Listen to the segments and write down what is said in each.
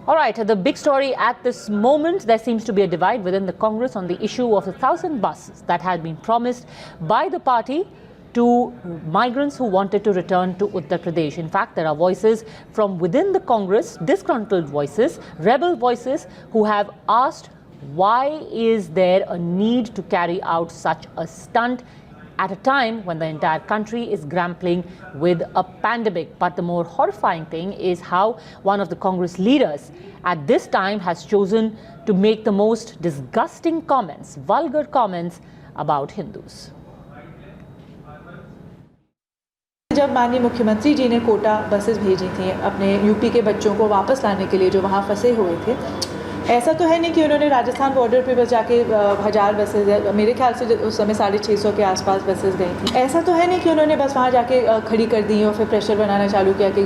All right, the big story at this moment, there seems to be a divide within the Congress on the issue of the 1,000 buses that had been promised by the party to migrants who wanted to return to Uttar Pradesh. In fact, there are voices from within the Congress, disgruntled voices, rebel voices, who have asked why is there a need to carry out such a stunt at a time when the entire country is grappling with a pandemic. But the more horrifying thing is how one of the Congress leaders at this time has chosen to make the most disgusting comments, vulgar comments about Hindus. जब माननीय मुख्यमंत्री जी ने Kota buses भेजी थी अपने UP के बच्चों को वापस लाने के लिए जो वहाँ फंसे हुए थे, ऐसा तो है नहीं कि उन्होंने राजस्थान बॉर्डर पे बस जाके 1000 बसेज, मेरे ख्याल से उस समय 650 के आसपास बसेस गई थी। ऐसा तो है नहीं कि उन्होंने बस वहाँ जाके खड़ी कर दी और फिर प्रेशर बनाना चालू किया कि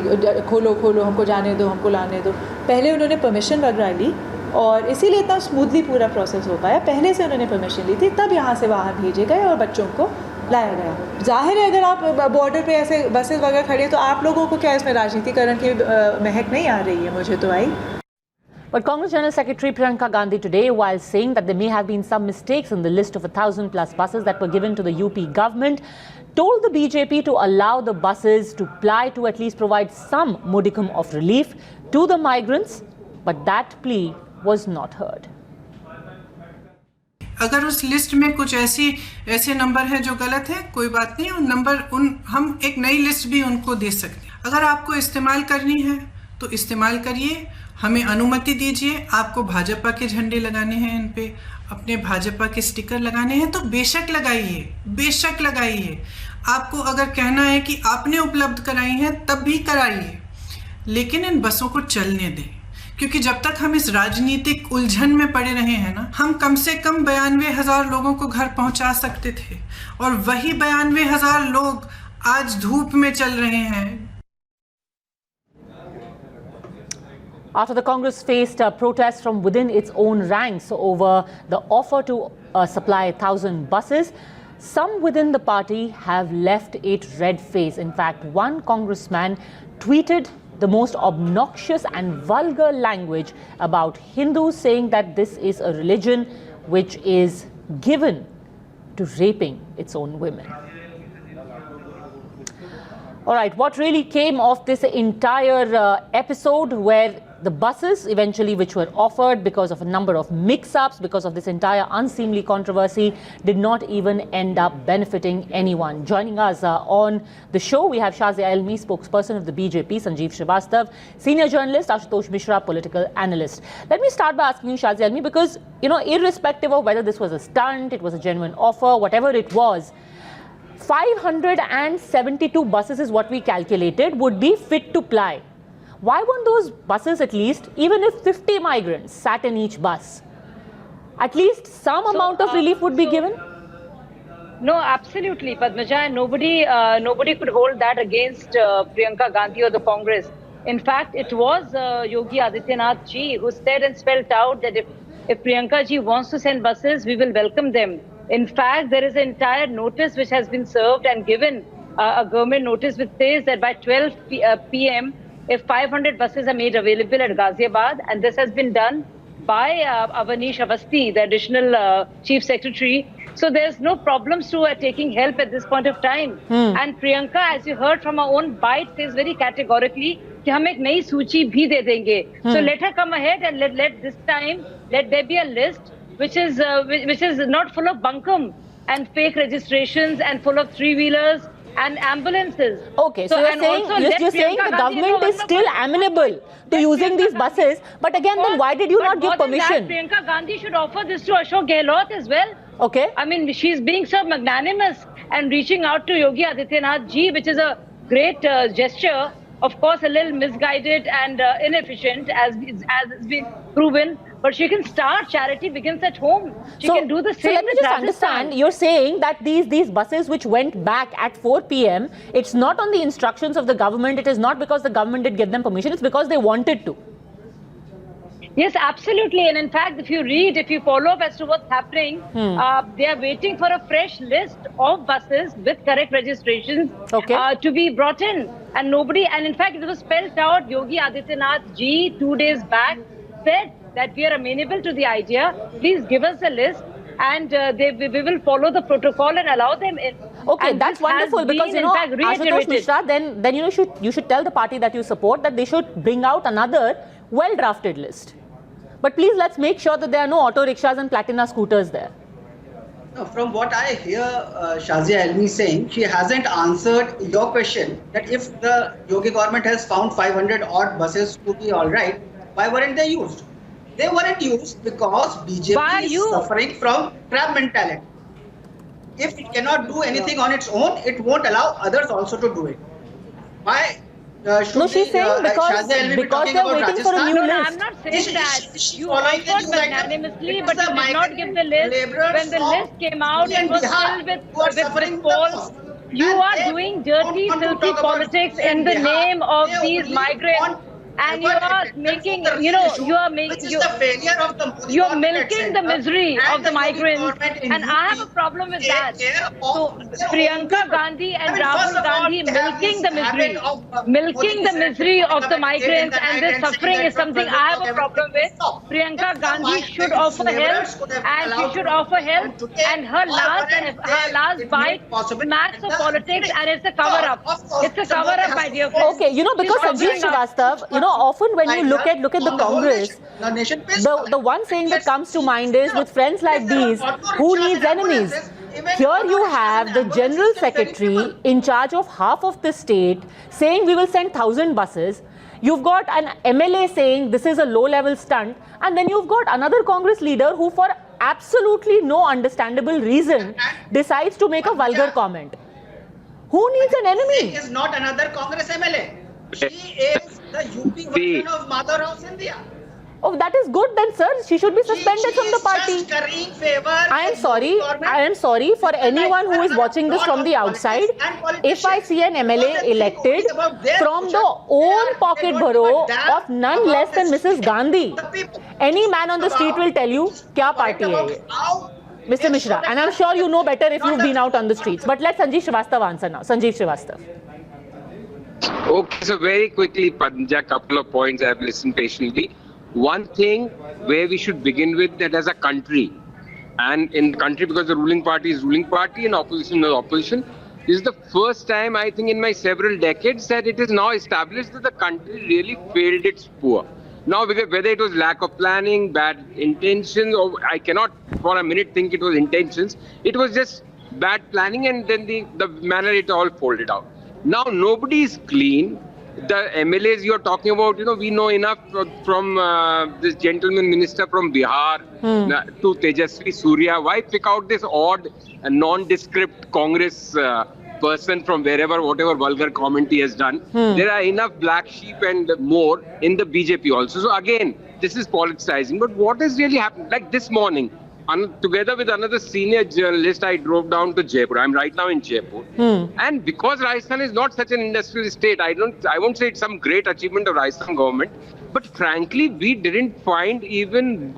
खोलो खोलो, हमको जाने दो, हमको लाने दो। पहले उन्होंने परमिशन वगैरह ली और इसीलिए इतना स्मूथली पूरा प्रोसेस हो पाया। पहले से उन्होंने परमिशन ली थी, तब यहाँ से वहाँ भेजे गए और बच्चों को लाया गया। जाहिर है अगर आप बॉर्डर पे ऐसे बसेस वगैरह खड़े तो आप लोगों को क्या इसमें राजनीतिकरण की महक नहीं आ रही है? मुझे तो आई। But Congress General Secretary Priyanka Gandhi today, while saying that there may have been some mistakes in the list of 1,000 plus buses that were given to the UP government, told the BJP to allow the buses to ply to at least provide some modicum of relief to the migrants, but that plea was not heard. अगर उस list में कुछ ऐसे number हैं जो गलत हैं, कोई बात नहीं, हम एक नई लिस्ट भी उनको दे सकते हैं। अगर आपको इस्तेमाल करनी है तो इस्तेमाल करिए, हमें अनुमति दीजिए। आपको भाजपा के झंडे लगाने हैं, इन पे अपने भाजपा के स्टिकर लगाने हैं तो बेशक लगाइए, बेशक लगाइए। आपको अगर कहना है कि आपने उपलब्ध कराई हैं तब भी कराइए, लेकिन इन बसों को चलने दें, क्योंकि जब तक हम इस राजनीतिक उलझन में पड़े रहे हैं ना, हम कम से कम 92,000 लोगों को घर पहुंचा सकते थे और वही 92,000 लोग आज धूप में चल रहे हैं। After the Congress faced protests from within its own ranks over the offer to supply 1,000 buses, some within the party have left it red-faced. In fact, one congressman tweeted the most obnoxious and vulgar language about Hindus, saying that this is a religion which is given to raping its own women. All right, what really came of this entire episode where the buses eventually, which were offered because of a number of mix-ups, because of this entire unseemly controversy, did not even end up benefiting anyone. Joining us on the show, we have Shazia Ilmi, spokesperson of the BJP, Sanjeev Srivastava, senior journalist Ashutosh Misra, political analyst. Let me start by asking you, Shazia Ilmi, because, you know, irrespective of whether this was a stunt, it was a genuine offer, whatever it was, 572 buses is what we calculated would be fit to ply. Why weren't those buses, at least, even if 50 migrants sat in each bus, at least some amount of relief would be given? No, absolutely, Padmaja. Nobody could hold that against Priyanka Gandhi or the Congress. In fact, it was Yogi Adityanath ji who said and spelled out that if Priyanka ji wants to send buses, we will welcome them. In fact, there is an entire notice which has been served and given, a government notice which says that by 12 p.m. if 500 buses are made available at Ghaziabad, and this has been done by Avanish Avasti, the additional Chief Secretary. So there's no problems to taking help at this point of time. And Priyanka, as you heard from her own bite, says very categorically कि हम एक नई सूची भी दे देंगे. So let her come ahead and let this time, let there be a list which is not full of bunkum and fake registrations and full of three-wheelers and ambulances. Okay, so you're saying the government is still amenable to using these buses, but again, then why did you not give permission? Priyanka Gandhi should offer this to Ashok Gehlot as well. Okay. I mean, she's being so magnanimous and reaching out to Yogi Adityanath ji, which is a great gesture. Of course, a little misguided and inefficient, as has been proven. But she can start. Charity begins at home. She can do the same. So let me just understand. You're saying that these buses which went back at 4 p.m., it's not on the instructions of the government. It is not because the government did give them permission. It's because they wanted to. Yes, absolutely. And in fact, if you follow up as to what's happening, they are waiting for a fresh list of buses with correct registrations to be brought in. and nobody, and in fact, it was spelled out. Yogi Adityanath ji 2 days back said that we are amenable to the idea. Please give us a list, and we will follow the protocol and allow them in. Okay, And that's this has wonderful, because been, you know, in fact, Ashutosh reiterated. Misra, then you should tell the party that you support that they should bring out another well-drafted list. But please, let's make sure that there are no auto rickshaws and platina scooters there. No, from what I hear Shazia Ilmi saying, she hasn't answered your question that if the Yogi government has found 500 odd buses to be all right, why weren't they used? They weren't used because BJP is suffering from trap mentality. If it cannot do anything on its own, it won't allow others also to do it. Why? No, she's saying because they're waiting for a new list. No, I'm not saying that. You offered magnanimously, but you did not give the list. When the list came out, it was filled with polls. You are doing dirty, filthy politics in the name of these migrants. And you are making, you know, you're milking the misery of the migrants, and I have a problem with that. So Priyanka Gandhi and Rahul Gandhi milking the misery of the migrants and their suffering is something I have a problem with. Priyanka Gandhi should offer help, and she should offer help, and her last bite smacks of politics, and it's a cover-up. It's a cover-up, my dear friend. Okay, you know, because Sanjeev Srivastava, you know, often when you look at the Congress, the one saying that comes to mind is, with friends like these, who needs enemies? Here you have the General Secretary in charge of half of the state saying we will send 1,000 buses. You've got an MLA saying this is a low-level stunt, and then you've got another Congress leader who, for absolutely no understandable reason, decides to make a vulgar comment. Who needs an enemy? She is not another Congress MLA. She is the UP version of Mother House India. Oh, that is good then, sir. She should be suspended from the party. I am sorry for anyone who is watching this from the outside. If I see an MLA elected from the own pocket borough of none less than Mrs. Gandhi, any man on the street will tell you, kya party hai ye? Mr. Misra, and I'm sure you know better if you've been out on the streets. But let Sanjeev Srivastava answer now. Sanjeev Srivastava. Okay, so very quickly, Padmja, couple of points I have listened patiently. One thing where we should begin with, that as a country, and in the country, because the ruling party is ruling party and opposition is opposition, this is the first time, I think, in my several decades that it is now established that the country really failed its poor. Now, whether it was lack of planning, bad intentions, or I cannot for a minute think it was intentions, it was just bad planning, and then the manner it all folded out. Now, nobody is clean. The MLAs you are talking about, you know, we know enough from this gentleman minister from Bihar to Tejasvi Surya. Why pick out this odd, nondescript Congress person from wherever, whatever vulgar comment he has done? There are enough black sheep and more in the BJP also. So again, this is politicizing. But what has really happened? Like this morning, together with another senior journalist, I drove down to Jaipur. I'm right now in Jaipur. And because Rajasthan is not such an industrial state, I won't say it's some great achievement of Rajasthan government, but frankly, we didn't find even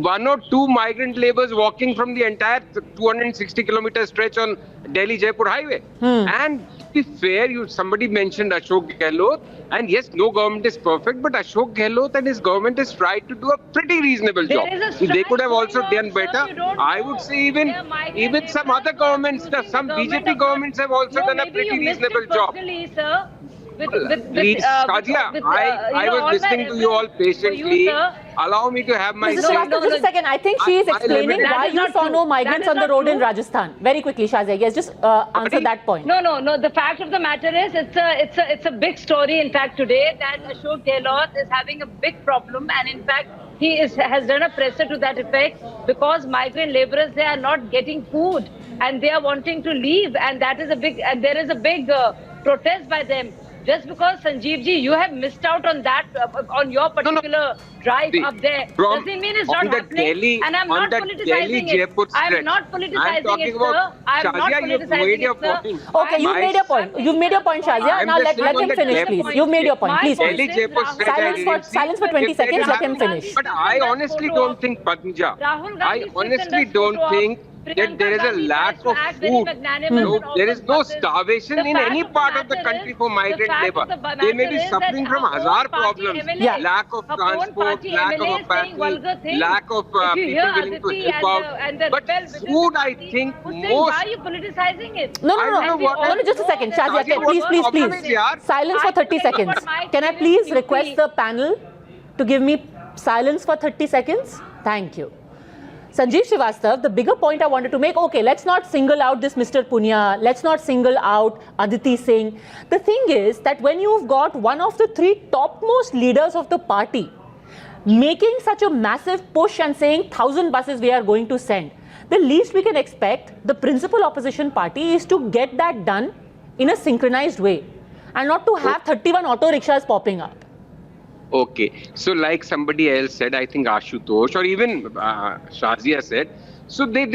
one or two migrant laborers walking from the entire 260-kilometer stretch on Delhi-Jaipur highway. And to be fair, somebody mentioned Ashok Gehlot, and yes, no government is perfect, but Ashok Gehlot and his government has tried to do a pretty reasonable job. They could have also done better. I would say even some other governments, some BJP governments have also done a pretty reasonable job. Please, Shazia, I was listening to you all patiently. Allow me to have my say. Just a second. I think she is explaining why you saw no migrants on the road in Rajasthan. Very quickly, Shazia. Yes, just answer that point. No. The fact of the matter is, it's a big story. In fact, today that Ashok Gehlot is having a big problem, and in fact, he has done a presser to that effect because migrant laborers, they are not getting food and they are wanting to leave, and that is there is a big protest by them. Just because, Sanjeev ji, you have missed out on that, on your particular drive up there, doesn't mean it's not happening. And I'm not politicizing it. I'm not politicizing it, sir. I'm not politicizing it, sir. Okay, you've made your point. You've made your point, Shazia. Now let him finish, please. You've made your point. Please. Silence for 20 seconds. Let him finish. But I honestly don't think, Padmja, I honestly don't think that there is a lack of food. No, there is no starvation in any part of the country for migrant labor. They may be suffering from hazard problems, lack of transport, lack of apparel, lack of people willing to help out. But food, I think, most... Why are you politicizing it? No, just a second. Shazia, please. Silence for 30 seconds. Can I please request the panel to give me silence for 30 seconds? Thank you. Sanjeev Srivastava, the bigger point I wanted to make, okay, let's not single out this Mr. Punya, let's not single out Aditi Singh. The thing is that when you've got one of the three topmost leaders of the party making such a massive push and saying 1,000 buses we are going to send, the least we can expect the principal opposition party is to get that done in a synchronized way and not to have 31 auto rickshaws popping up. Okay, so like somebody else said, I think Ashutosh or even Shazia said, so they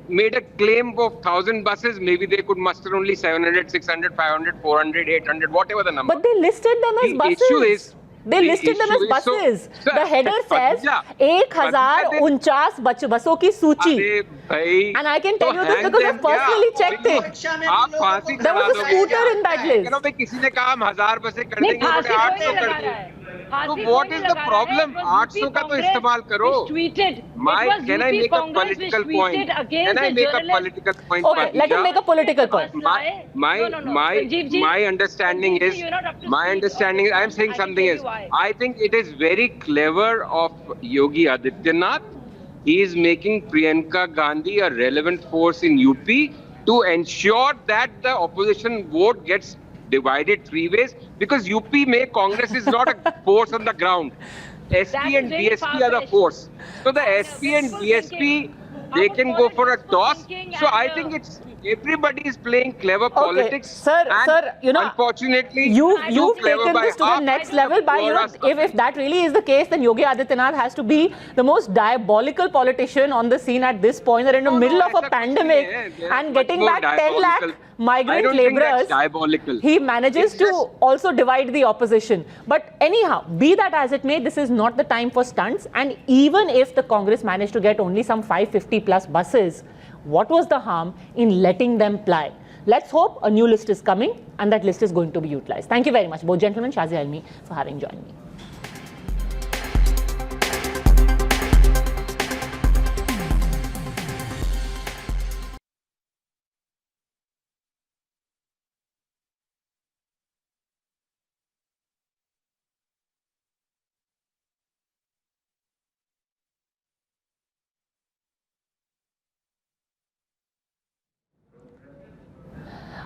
made a claim of 1,000 buses, maybe they could muster only 700, 600, 500, 400, 800, whatever the number. But they listed them as buses. They listed them as buses. The header says 1,049 बसों की सूची. And I can tell you this because I personally checked it. There was a scooter in that list. किसी ने कहा हम 1,000 बसें कर देंगे, 800 कर देंगे. So what is the problem? 800 का तो इस्तेमाल करो. Can I make a political point? Can I make a political point? Okay, let him make a political point. My understanding is, I am saying something else. I think it is very clever of Yogi Adityanath. He is making Priyanka Gandhi a relevant force in UP to ensure that the opposition vote gets divided three ways, because UP में Congress is not a force on the ground. SP and DSP are the force. So the SP and DSP, they can go for a toss. So I think it's everybody is playing clever politics. Sir, you know, unfortunately, you've taken this to the next level by, you know, if that really is the case, then Yogi Adityanath has to be the most diabolical politician on the scene at this point. They're in the middle of a pandemic and getting back 10 lakh migrant laborers. He manages to also divide the opposition. But anyhow, be that as it may, this is not the time for stunts. And even if the Congress managed to get only some 550 plus buses, what was the harm in letting them ply? Let's hope a new list is coming and that list is going to be utilized. Thank you very much, both gentlemen, Shazia, Ilmi, for having joined me.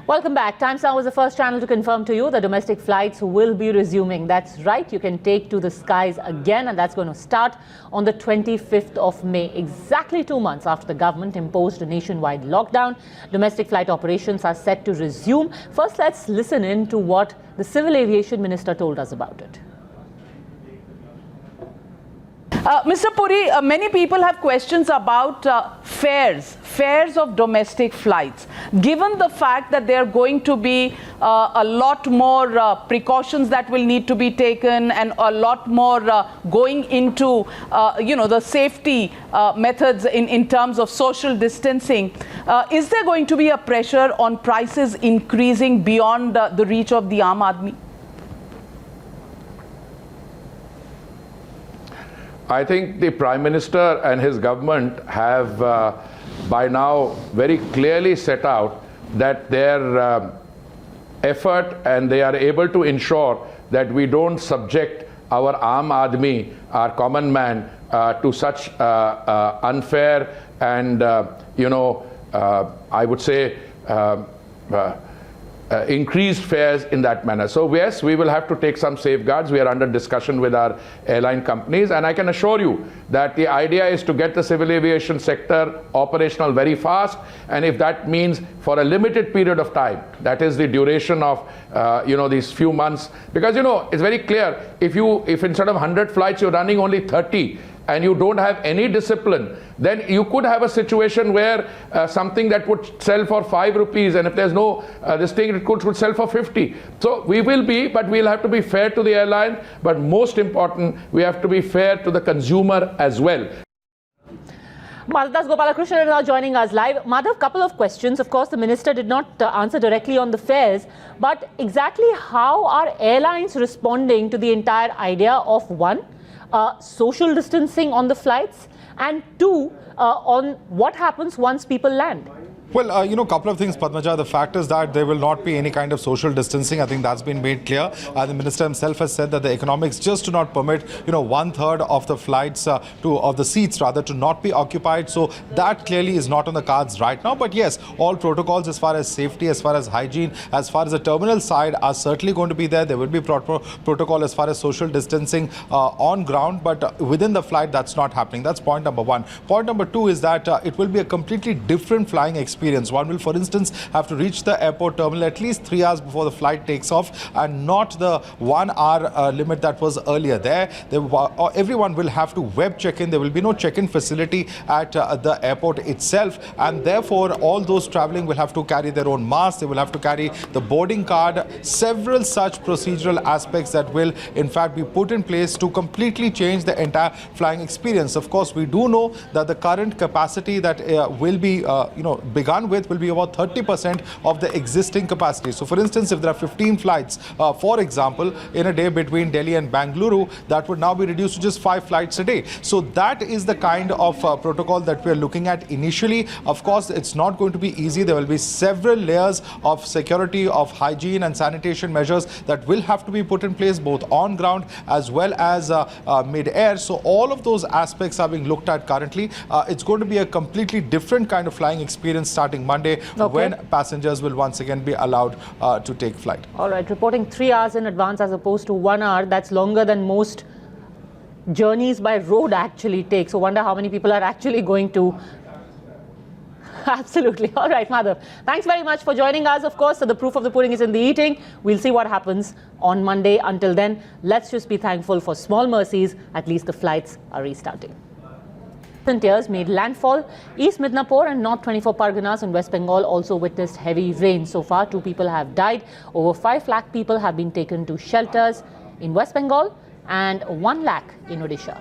Welcome back. Times Now was the first channel to confirm to you the domestic flights will be resuming. That's right, you can take to the skies again, and that's going to start on the 25th of May, exactly 2 months after the government imposed a nationwide lockdown. Domestic flight operations are set to resume. First, let's listen in to what the Civil Aviation Minister told us about it. Mr. Puri, many people have questions about fares of domestic flights. Given the fact that there are going to be a lot more precautions that will need to be taken and a lot more going into, the safety methods in terms of social distancing, is there going to be a pressure on prices increasing beyond the reach of the Aam Aadmi? I think the Prime Minister and his government have by now very clearly set out that their effort, and they are able to ensure that we don't subject our Aam Aadmi, our common man, to such unfair and, I would say, increased fares in that manner. So yes, we will have to take some safeguards. We are under discussion with our airline companies, and I can assure you that the idea is to get the civil aviation sector operational very fast, and if that means for a limited period of time, that is the duration of these few months, because it's very clear, if instead of 100 flights you're running only 30 and you don't have any discipline, then you could have a situation where something that would sell for 5 rupees, and if there's no this thing, it could sell for 50. So we will be, but we'll have to be fair to the airline, but most important, we have to be fair to the consumer as well. Madhav Gopalakrishnan is now joining us live. Madhav, couple of questions. Of course, the minister did not answer directly on the fares, but exactly how are airlines responding to the entire idea of one, social distancing on the flights, and two, on what happens once people land? Well, a couple of things, Padmaja. The fact is that there will not be any kind of social distancing. I think that's been made clear. The minister himself has said that the economics just do not permit, 1/3 of the flights of the seats rather to not be occupied. So that clearly is not on the cards right now. But yes, all protocols as far as safety, as far as hygiene, as far as the terminal side are certainly going to be there. There will be proper protocol as far as social distancing on ground. But within the flight, that's not happening. That's point number one. Point number two is that it will be a completely different flying experience. One will, for instance, have to reach the airport terminal at least 3 hours before the flight takes off, and not the 1 hour limit that was earlier there. Everyone will have to web check-in. There will be no check-in facility at the airport itself, and therefore all those traveling will have to carry their own masks. They will have to carry the boarding card. Several such procedural aspects that will in fact be put in place to completely change the entire flying experience. Of course, we do know that the current capacity that will be begun with will be about 30% of the existing capacity. So for instance, if there are 15 flights, for example, in a day between Delhi and Bangalore, that would now be reduced to just 5 flights a day. So that is the kind of protocol that we are looking at initially. Of course, it's not going to be easy. There will be several layers of security, of hygiene and sanitation measures that will have to be put in place both on ground as well as mid-air. So all of those aspects are being looked at currently. It's going to be a completely different kind of flying experience starting Monday, when passengers will once again be allowed to take flight. All right, reporting 3 hours in advance as opposed to 1 hour. That's longer than most journeys by road actually take. So wonder how many people are actually going to. Absolutely. All right, Madhav. Thanks very much for joining us. Of course, so the proof of the pudding is in the eating. We'll see what happens on Monday. Until then, let's just be thankful for small mercies. At least the flights are restarting. Tears made landfall. East Midnapore and North 24 Parganas in West Bengal also witnessed heavy rain. So far, 2 people have died. Over 5 lakh people have been taken to shelters in West Bengal and 1 lakh in Odisha.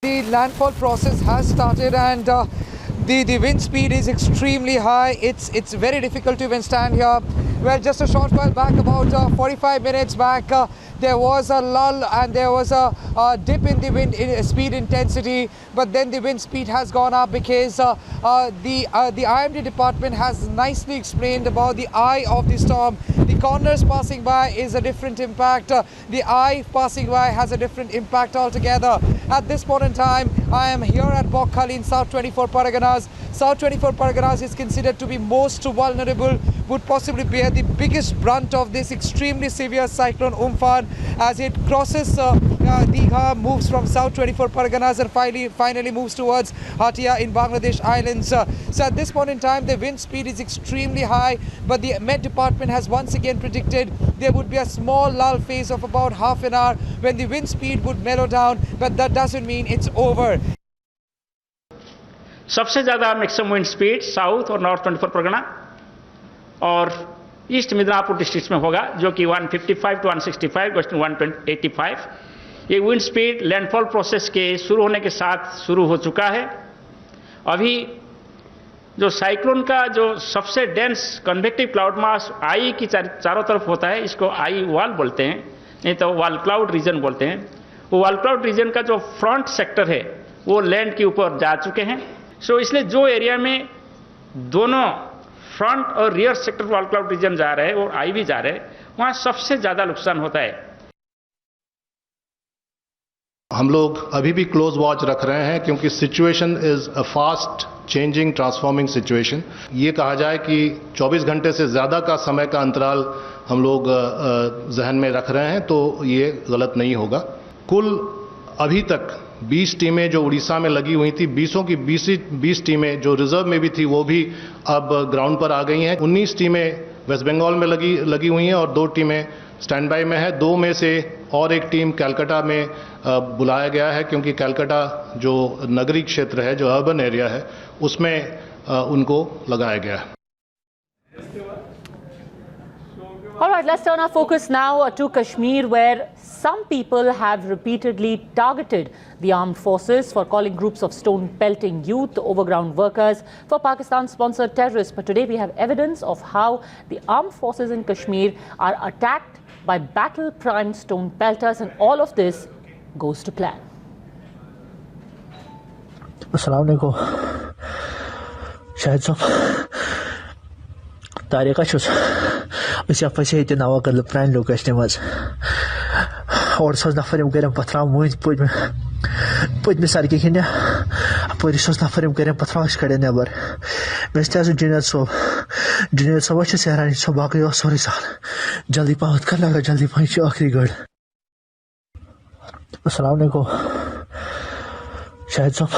The landfall process has started, and the wind speed is extremely high. It's very difficult to even stand here. Well, just a short while back, about 45 minutes back, there was a lull and there was a dip in the wind speed intensity, but then the wind speed has gone up because the IMD department has nicely explained about the eye of the storm. The corners passing by is a different impact. The eye passing by has a different impact altogether. At this point in time, I am here at Bokhali in South 24 Parganas. South 24 Parganas is considered to be most vulnerable, would possibly bear the biggest brunt of this extremely severe Cyclone Amphan as it crosses Digha, moves from South 24 Parganas and finally moves towards Hatia in Bangladesh Islands. So at this point in time, the wind speed is extremely high, but the Met Department has once again predicted there would be a small lull phase of about half an hour when the wind speed would mellow down, but that doesn't mean it's over. सबसे ज़्यादा maximum wind speed south और north 24 Pargana और east Midnapore district में होगा, जो कि 155 to 165, waste 185. ये wind speed landfall process के शुरू होने के साथ शुरू हो चुका है. अभी जो साइक्लोन का जो सबसे डेंस कन्वेक्टिव क्लाउड मास आई की चारों तरफ होता है, इसको आई वॉल बोलते हैं, नहीं तो वॉल क्लाउड रीजन बोलते हैं. वो वॉल क्लाउड रीजन का जो फ्रंट सेक्टर है वो लैंड के ऊपर जा चुके हैं. सो इसलिए जो एरिया में दोनों फ्रंट और rear sector wall cloud region जा रहे हैं और आई भी जा रहे हैं, वहाँ सबसे ज़्यादा नुकसान होता है. हम लोग अभी भी क्लोज वॉच रख रहे हैं क्योंकि situation is a fast changing transforming situation. ये कहा जाए कि 24 घंटे से ज़्यादा का समय का अंतराल हम लोग जहन में रख रहे हैं, तो ये गलत नहीं होगा. कुल अभी तक 20 टीमें जो उड़ीसा में लगी हुई थी, 20 टीमें जो रिजर्व में भी थी वो भी अब ग्राउंड पर आ गई हैं. 19 टीमें वेस्ट बंगाल में लगी हुई हैं और 2 टीमें स्टैंड बाय में है. 2 में से और एक टीम कलकत्ता में बुलाया गया है क्योंकि कलकत्ता जो नगरी क्षेत्र है, जो अर्बन एरिया है, उसमें उनको लगाया गया है. All right, let's turn our focus now to Kashmir, where some people have repeatedly targeted the armed forces for calling groups of stone-pelting youth, overground workers, for Pakistan-sponsored terrorists. But today we have evidence of how the armed forces in Kashmir are attacked by battle-primed stone-pelters, and all of this goes to plan. Assalamu alaikum. Shahid sahab. Tariqa chus. Isi afasi ite nawa kadal pran location maz. Or sos nafarim garam patram muid pud me sarki khinya. Apoi sos nafarim garam patrash kade nebar. Mestazu Junior so वच्चे सेहरानी सो बाकी और sorry साल जल्दी पहुंच कर लगा जल्दी पहुंचे आखिरी गढ़ अस्सलाम वालेकुम शाहिद साहब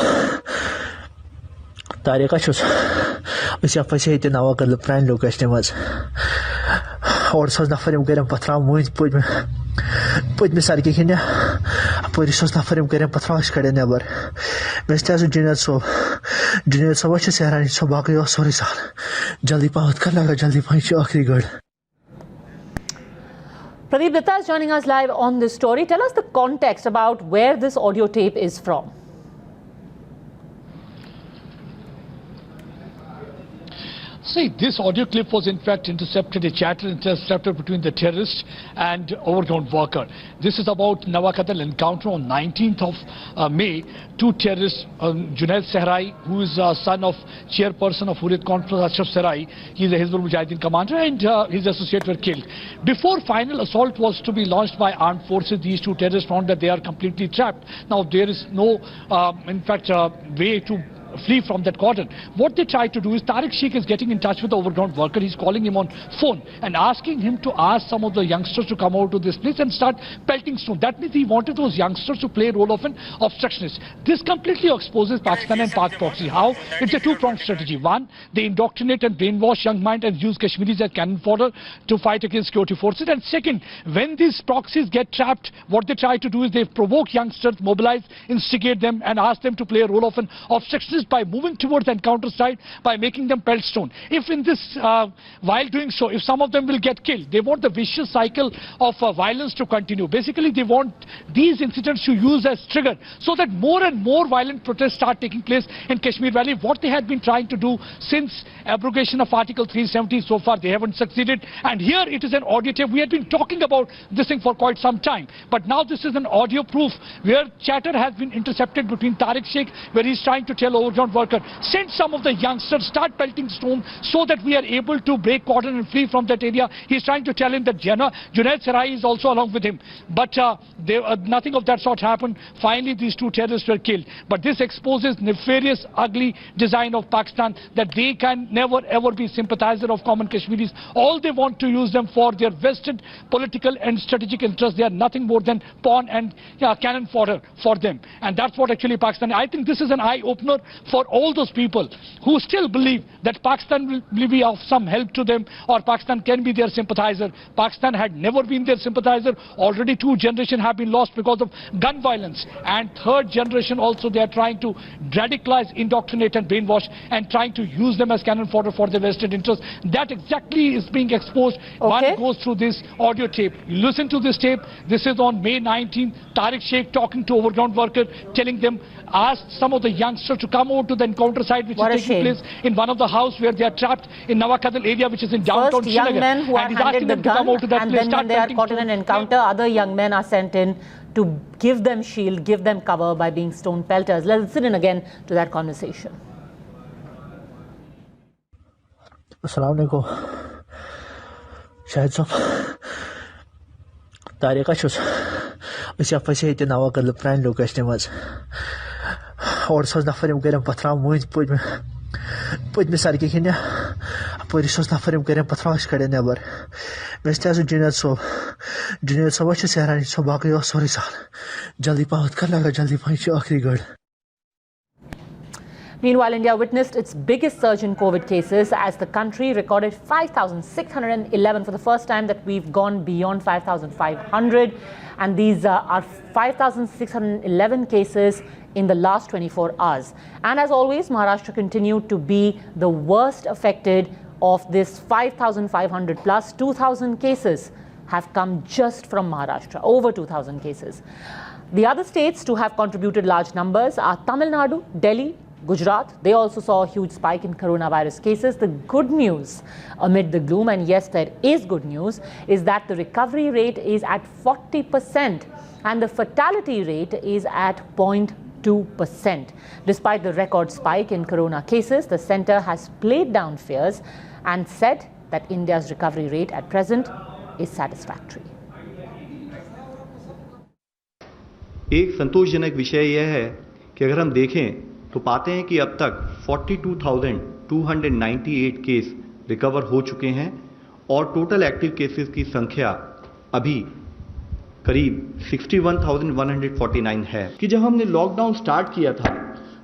तारीका चुस इसी afasi ite nawa kadal pran location maz और sos nafarim garam patram muid pud me sarki khinya apoi sos nafarim garam patrash kade nebar mestazu Junior so वच्चे सेहरानी सो बाकी और सॉरी साल जल्दी पहुंच कर लगा जल्दी पहुंचे आखिरी गढ़ Pradeep Datta is joining us live on this story. Tell us the context about where this audio tape is from. See, this audio clip was in fact intercepted, a chatter intercepted between the terrorist and overground worker. This is about Nawakadal encounter on 19th of May. Two terrorists, Junaid Sehrai, who is son of chairperson of Hurriyat Conference, Ashraf Sehrai, he is a Hizbul Mujahideen commander, and his associates were killed. Before final assault was to be launched by armed forces, these two terrorists found that they are completely trapped. Now there is no, way to flee from that cordon. What they tried to do is Tariq Sheikh is getting in touch with the overground worker. He's calling him on phone and asking him to ask some of the youngsters to come over to this place and start pelting stone. That means he wanted those youngsters to play a role of an obstructionist. This completely exposes Pakistan and Pak proxy. How? It's a two-pronged strategy. One, they indoctrinate and brainwash young minds and use Kashmiris as cannon fodder to fight against security forces. And second, when these proxies get trapped, what they try to do is they provoke youngsters, mobilize, instigate them and ask them to play a role of an obstructionist by moving towards the encounter site, by making them pelt stone. If in this, while doing so, if some of them will get killed, they want the vicious cycle of violence to continue. Basically, they want these incidents to use as trigger so that more and more violent protests start taking place in Kashmir Valley. What they had been trying to do since abrogation of Article 370, so far they haven't succeeded. And here it is an audio tape. We had been talking about this thing for quite some time. But now this is an audio proof where chatter has been intercepted between Tariq Sheikh, where he's trying to tell overground worker, send some of the youngsters, start pelting stone so that we are able to break cordon and flee from that area. He's trying to tell him that Junaid Sehrai is also along with him. But nothing of that sort happened. Finally, these two terrorists were killed. But this exposes nefarious, ugly design of Pakistan, that they can never ever be sympathizer of common Kashmiris. All they want to use them for their vested political and strategic interests. They are nothing more than pawn and cannon fodder for them. And that's what actually Pakistan, I think this is an eye-opener for all those people who still believe that Pakistan will be of some help to them, or Pakistan can be their sympathizer. Pakistan had never been their sympathizer. Already 2 generations have been lost because of gun violence. And 3rd generation also, they are trying to radicalize, indoctrinate and brainwash and trying to use them as cannon fodder for their vested interests. That exactly is being exposed. One goes through this audio tape. You listen to this tape. This is on May 19th. Tariq Sheikh talking to overground worker, telling them, ask some of the youngsters to come over to the encounter site, which is taking place in one of the houses where they are trapped in Nawakadal area, which is in downtown First, young men who are handed the gun, and then when they are caught in an encounter, other young men are sent in to give them shield, give them cover by being stone pelters. Let's listen in again to that conversation. Assalamu alaikum. Shahid sahab. Tariqa chus. Isi afasi ite Nawakadal pran location maz. Or sos nafarim garam patram muid pud me sarki khinya apoi sos nafarim garam patrash kade nebar mestazu Junior so vacche sehrani so baaki और sorry साल जल्दी पहुंच कर लगा जल्दी पहुंचे आखिरी गढ़. Meanwhile, India witnessed its biggest surge in COVID cases as the country recorded 5,611 for the first time that we've gone beyond 5,500. And these are 5,611 cases in the last 24 hours. And as always, Maharashtra continued to be the worst affected of this 5,500 plus, 2,000 cases have come just from Maharashtra, over 2,000 cases. The other states to have contributed large numbers are Tamil Nadu, Delhi, Gujarat. They also saw a huge spike in coronavirus cases. The good news amid the gloom, and yes, there is good news, is that the recovery rate is at 40% and the fatality rate is at 0.2%. Despite the record spike in corona cases, the centre has played down fears and said that India's recovery rate at present is satisfactory. एक संतोषजनक विषय यह है कि अगर हम देखें तो पाते हैं कि अब तक 42,298 केस रिकवर हो चुके हैं और टोटल एक्टिव केसेस की संख्या अभी करीब 61,149 है। कि जब हमने लॉकडाउन स्टार्ट किया था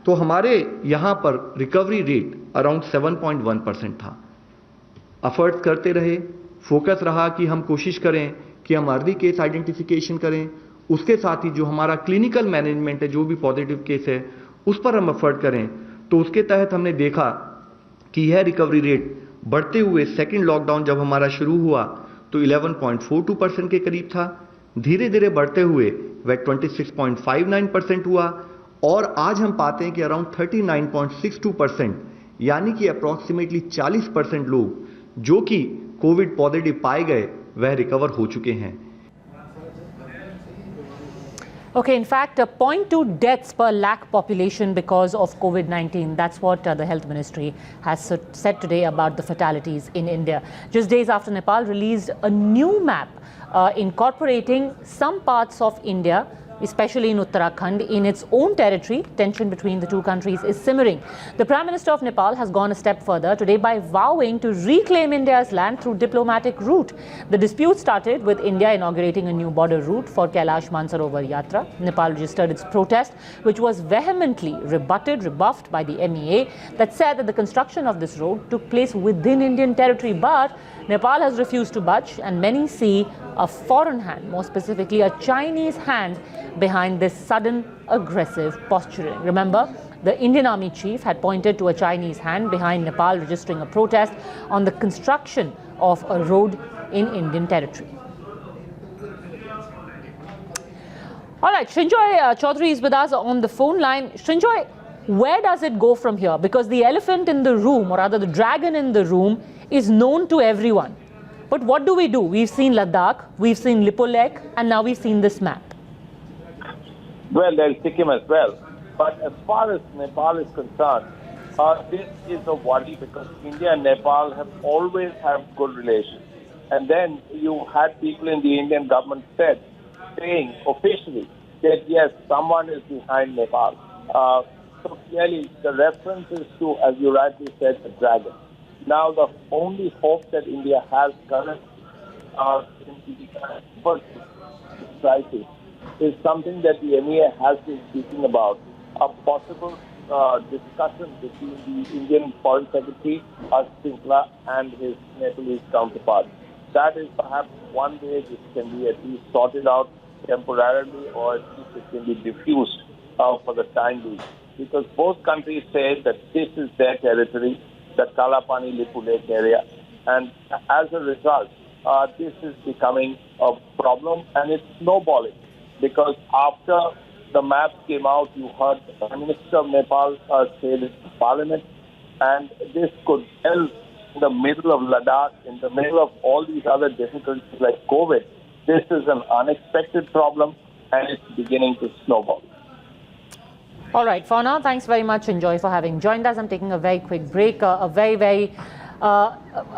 तो हमारे यहाँ पर रिकवरी रेट अराउंड 7.1% था। एफर्ट्स करते रहे, फोकस रहा कि हम कोशिश करें कि हम अर्ली केस आइडेंटिफिकेशन करें, उसके साथ ही जो हमारा क्लिनिकल मैनेजमेंट है, जो भी पॉजिटिव केस है उस पर हम एफर्ट करें। तो उसके तहत हमने देखा कि यह रिकवरी रेट बढ़ते हुए सेकंड लॉकडाउन जब हमारा शुरू हुआ तो 11.42% के करीब था, धीरे धीरे बढ़ते हुए वह 26.59% हुआ और आज हम पाते हैं कि अराउंड 39.62%, यानी कि अप्रॉक्सीमेटली 40% लोग जो कि कोविड पॉजिटिव पाए गए वह रिकवर हो चुके हैं। Okay, in fact, 0.2 deaths per lakh population because of COVID-19. That's what the Health Ministry has said today about the fatalities in India. Just days after Nepal released a new map incorporating some parts of India, especially in Uttarakhand, in its own territory. Tension between the two countries is simmering. The Prime Minister of Nepal has gone a step further today by vowing to reclaim India's land through diplomatic route. The dispute started with India inaugurating a new border route for Kailash Mansarovar Yatra. Nepal registered its protest, which was vehemently rebuffed by the MEA that said that the construction of this road took place within Indian territory. But Nepal has refused to budge, and many see a foreign hand, more specifically a Chinese hand, behind this sudden aggressive posturing. Remember, the Indian Army chief had pointed to a Chinese hand behind Nepal registering a protest on the construction of a road in Indian territory. All right, Srinjoy Chaudhary is with us on the phone line. Srinjoy, where does it go from here? Because the elephant in the room, or rather the dragon in the room, is known to everyone. But what do? We've seen Ladakh, we've seen Lipolek, and now we've seen this map. Well, there's Sikkim as well. But as far as Nepal is concerned, this is a worry because India and Nepal have always had good relations. And then you had people in the Indian government saying officially that yes, someone is behind Nepal. So clearly the reference is to, as you rightly said, the dragon. Now the only hope that India has currently in the first crisis is something that the MEA has been speaking about, a possible discussion between the Indian Foreign Secretary, Ashok and his Nepalese counterpart. That is perhaps one way this can be at least sorted out temporarily, or at least it can be diffused for the time being. Because both countries say that this is their territory, the Kalapani Lipu Lake area, and as a result, this is becoming a problem and it's snowballing. Because after the maps came out, you heard the Prime Minister of Nepal say this in Parliament, and this could help in the middle of Ladakh, in the middle of all these other difficulties like COVID. This is an unexpected problem and it's beginning to snowball. All right, for now, thanks very much, Enjoy, for having joined us. I'm taking a very quick break, a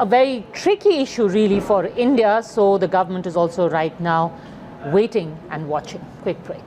very tricky issue really for India. So the government is also right now waiting and watching. Quick break.